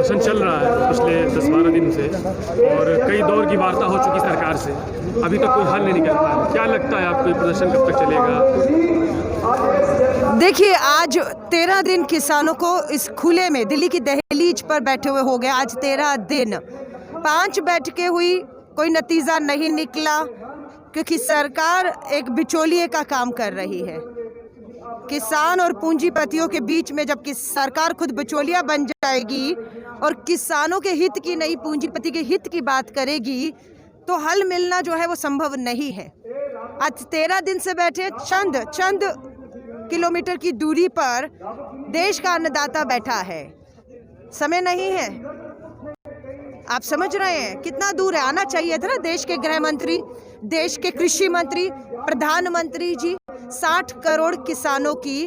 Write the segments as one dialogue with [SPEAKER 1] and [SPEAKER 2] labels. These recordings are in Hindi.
[SPEAKER 1] प्रदर्शन चल रहा है पिछले 10-12 दिन से और कई दौर की वार्ता हो चुकी सरकार से, अभी तक कोई हल नहीं निकल पाया। क्या लगता है आपको, प्रदर्शन कब तक चलेगा?
[SPEAKER 2] देखिए, आज 13 दिन किसानों को इस खुले में दिल्ली की दहलीज पर बैठे हुए हो गए। आज 13 दिन 5 बैठकें हुई, कोई नतीजा नहीं निकला, क्योंकि सरकार एक बिचौलिए का काम कर रही है। किसान और पूंजीपतियों के बीच में जब कि सरकार खुद बिचौलिया बन जाएगी और किसानों के हित की नहीं पूंजीपति के हित की बात करेगी, तो हल मिलना जो है वो संभव नहीं है। आज 13 दिन से बैठे, चंद किलोमीटर की दूरी पर देश का अन्नदाता बैठा है। समय नहीं है, आप समझ रहे हैं कितना दूर है। आना चाहिए था ना देश के गृह मंत्री, देश के कृषि मंत्री, प्रधानमंत्री जी। 60 करोड़ किसानों की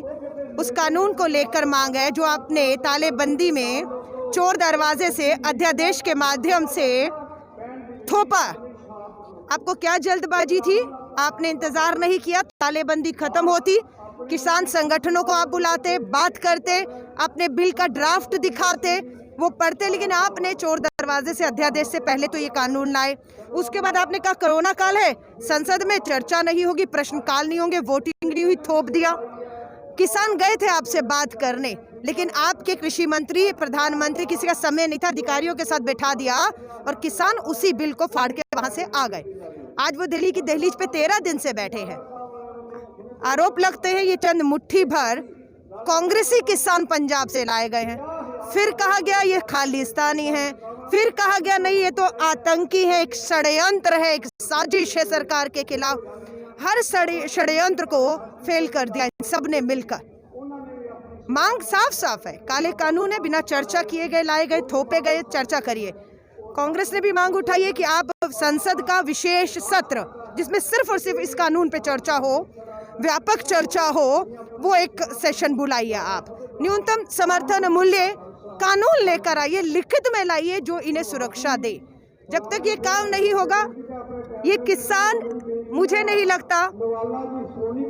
[SPEAKER 2] उस कानून को लेकर मांग है जो आपने तालेबंदी में चोर दरवाजे से अध्यादेश के माध्यम से थोपा। आपको क्या जल्दबाजी थी? आपने इंतजार नहीं किया, तालेबंदी खत्म होती, किसान संगठनों को आप बुलाते, बात करते, अपने बिल का ड्राफ्ट दिखाते, वो पढ़ते। लेकिन आपने चोर दरवाजे से अध्यादेश से पहले तो ये कानून लाए। उसके बाद आपने कहा कोरोना काल है, संसद में चर्चा नहीं होगी, प्रश्नकाल नहीं होंगे, वोटिंग नहीं हुई, थोप दिया। किसान गए थे आपसे बात करने, लेकिन आपके कृषि मंत्री, प्रधानमंत्री, किसी का समय नहीं था, अधिकारियों के साथ बैठा दिया और किसान उसी बिल को फाड़ के वहां से आ गए। आज वो दिल्ली की दहलीज पे 13 दिन से बैठे हैं। आरोप लगते हैं ये चंद मुट्ठी भर कांग्रेसी किसान पंजाब से लाए गए हैं। फिर कहा गया ये खालिस्तानी है, फिर कहा गया नहीं ये तो आतंकी है, एक षड्यंत्र है, एक साजिश है सरकार के खिलाफ। हर षड्यंत्र को फेल कर दिया इन सब ने मिलकर। मांग साफ साफ है, काले कानून है, बिना चर्चा किए गए लाए गए, थोपे गए, चर्चा करिए। कांग्रेस ने भी मांग उठाई है कि आप संसद का विशेष सत्र जिसमें सिर्फ और सिर्फ इस कानून पे चर्चा हो, व्यापक चर्चा हो, वो एक सेशन बुलाइए। आप न्यूनतम समर्थन मूल्य कानून लेकर आइए, लिखित में लाइए जो इन्हें सुरक्षा दे। जब तक ये काम नहीं होगा, ये किसान, मुझे नहीं लगता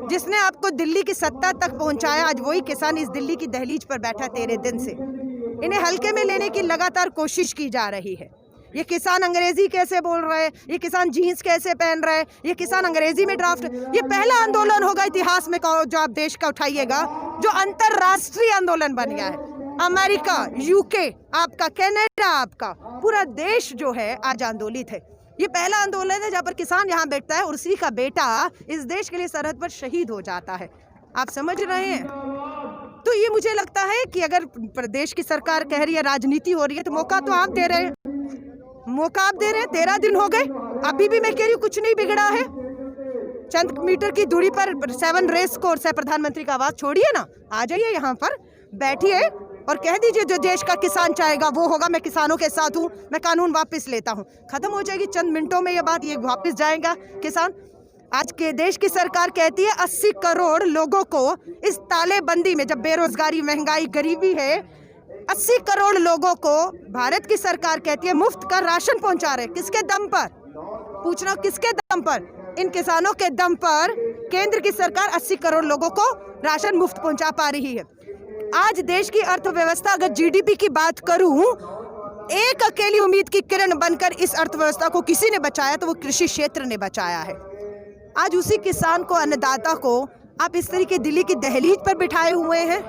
[SPEAKER 2] जिसने आपको दिल्ली की सत्ता तक पहुंचाया, आज वही किसान इस दिल्ली की दहलीज पर बैठा 13 दिन से। इन्हें हल्के में लेने की लगातार कोशिश की जा रही है। ये किसान अंग्रेजी कैसे बोल रहे हैं, ये किसान जीन्स कैसे पहन रहे हैं, ये किसान अंग्रेजी में ड्राफ्ट। ये पहला आंदोलन होगा इतिहास में जो आप देश का उठाइएगा, जो अंतरराष्ट्रीय आंदोलन बन गया है। अमेरिका, यूके आपका, कनाडा आपका, पूरा देश जो है आज आंदोलित है। ये पहला आंदोलन है जहाँ पर किसान यहाँ बैठता है और उसी का बेटा इस देश के लिए सरहद पर शहीद हो जाता है। आप समझ रहे हैं? तो ये मुझे लगता है कि अगर प्रदेश की सरकार कह रही है राजनीति हो रही है, तो मौका तो आप दे रहे हैं, मौका आप दे रहे हैं। 13 दिन हो गए, अभी भी मैं कह रही हूँ कुछ नहीं बिगड़ा है। चंद मीटर की दूरी पर 7 रेस कोर्स है, प्रधानमंत्री का आवाज छोड़िए ना, आ जाइए यहाँ पर, बैठिए और कह दीजिए जो देश का किसान चाहेगा वो होगा। मैं किसानों के साथ हूँ, मैं कानून वापस लेता हूँ। खत्म हो जाएगी चंद मिनटों में ये बात, ये वापस जाएगा किसान। आज के देश की सरकार कहती है 80 करोड़ लोगों को इस तालेबंदी में, जब बेरोजगारी, महंगाई, गरीबी है, 80 करोड़ लोगों को भारत की सरकार कहती है मुफ्त का राशन पहुंचा रहे। किसके दम पर? पूछना किसके दम पर? इन किसानों के दम पर केंद्र की सरकार 80 करोड़ लोगों को राशन मुफ्त पहुंचा पा रही है। आज देश की अर्थव्यवस्था, अगर जीडीपी की बात करूं, एक अकेली उम्मीद की किरण बनकर इस अर्थव्यवस्था को किसी ने बचाया तो वो कृषि क्षेत्र ने बचाया है। आज उसी किसान को, अन्नदाता को आप इस तरीके दिल्ली की दहलीज पर बिठाए हुए हैं।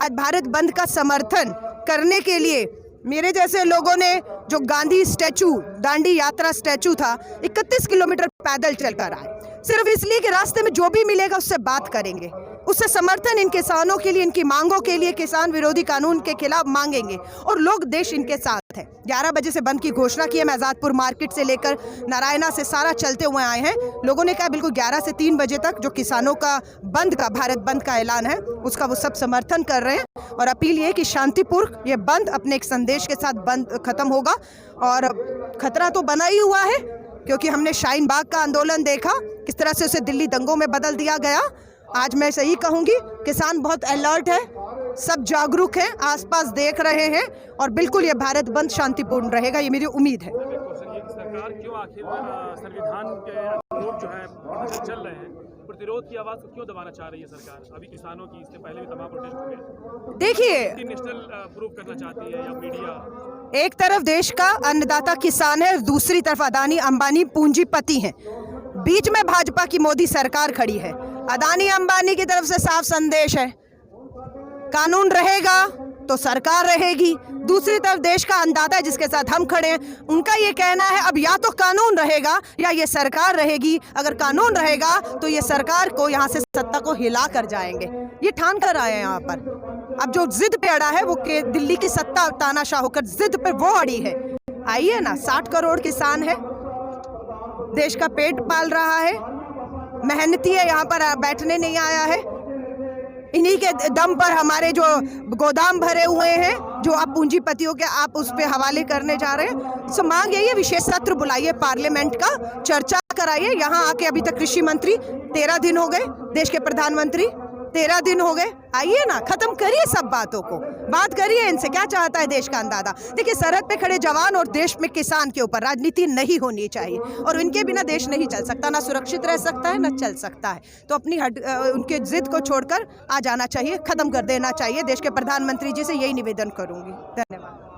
[SPEAKER 2] आज भारत बंद का समर्थन करने के लिए मेरे जैसे लोगों ने, जो गांधी स्टैचू, दांडी यात्रा स्टैचू था, 31 किलोमीटर पैदल चलकर आए, सिर्फ इसलिए कि रास्ते में जो भी मिलेगा उससे बात करेंगे, उससे समर्थन इन किसानों के लिए, इनकी मांगों के लिए, किसान विरोधी कानून के खिलाफ मांगेंगे। और लोग, देश इनके साथ है। 11 बजे से बंद की घोषणा की है। मैं आजादपुर मार्केट से लेकर नारायणा से सारा चलते हुए आए हैं। लोगों ने कहा बिल्कुल 11 से 3 बजे तक जो किसानों का बंद का, भारत बंद का ऐलान है, उसका वो सब समर्थन कर रहे हैं। और अपील ये कि शांतिपूर्ण ये बंद अपने एक संदेश के साथ बंद खत्म होगा। और खतरा तो बना ही हुआ है, क्योंकि हमने शाहीन बाग का आंदोलन देखा, किस तरह से उसे दिल्ली दंगों में बदल दिया गया। आज मैं सही कहूँगी, किसान बहुत अलर्ट है, सब जागरूक हैं, आसपास देख रहे हैं और बिल्कुल ये भारत बंद शांतिपूर्ण रहेगा, ये मेरी उम्मीद है।
[SPEAKER 1] सरकार क्यों आखिर संविधान के अनुरूप जो है चल रहे हैं, प्रतिरोध की आवाज़ को क्यों दबाना चाह रही है सरकार? अभी किसानों की इससे पहले भी तमाम प्रोटेस्ट हुए।
[SPEAKER 2] देखिए,
[SPEAKER 1] नेशनल प्रूव करना चाहती है या मीडिया?
[SPEAKER 2] एक तरफ देश का अन्नदाता किसान है, दूसरी तरफ अदानी अंबानी पूंजीपति हैं। बीच में भाजपा की मोदी सरकार खड़ी है। अदानी अंबानी की तरफ से साफ संदेश है, कानून रहेगा तो सरकार रहेगी। दूसरी तरफ देश का अन्नदाता जिसके साथ हम खड़े हैं, उनका ये कहना है अब या तो कानून रहेगा या ये सरकार रहेगी। अगर कानून रहेगा तो ये सरकार को यहाँ से सत्ता को हिला कर जाएंगे, ये ठान कर आए हैं यहाँ पर। अब जो जिद पे अड़ा है वो के दिल्ली की सत्ता तानाशाह होकर जिद पे वो अड़ी है। आइए ना, 60 करोड़ किसान है, देश का पेट पाल रहा है, मेहनती है, यहाँ पर बैठने नहीं आया है। इन्हीं के दम पर हमारे जो गोदाम भरे हुए हैं, जो आप पूंजीपतियों के आप उस पे हवाले करने जा रहे हैं। सो मांग यही है, विशेष सत्र बुलाइए पार्लियामेंट का, चर्चा कराइए। यहाँ आके अभी तक कृषि मंत्री 13 दिन हो गए, देश के प्रधानमंत्री 13 दिन हो गए। आइए ना, खत्म करिए सब बातों को, बात करिए इनसे, क्या चाहता है देश का अंदाजा। देखिए, सरहद पे खड़े जवान और देश में किसान के ऊपर राजनीति नहीं होनी चाहिए, और इनके बिना देश नहीं चल सकता, ना सुरक्षित रह सकता है, ना चल सकता है। तो अपनी उनके जिद को छोड़कर आ जाना चाहिए, खत्म कर देना चाहिए। देश के प्रधानमंत्री जी से यही निवेदन करूंगी। धन्यवाद।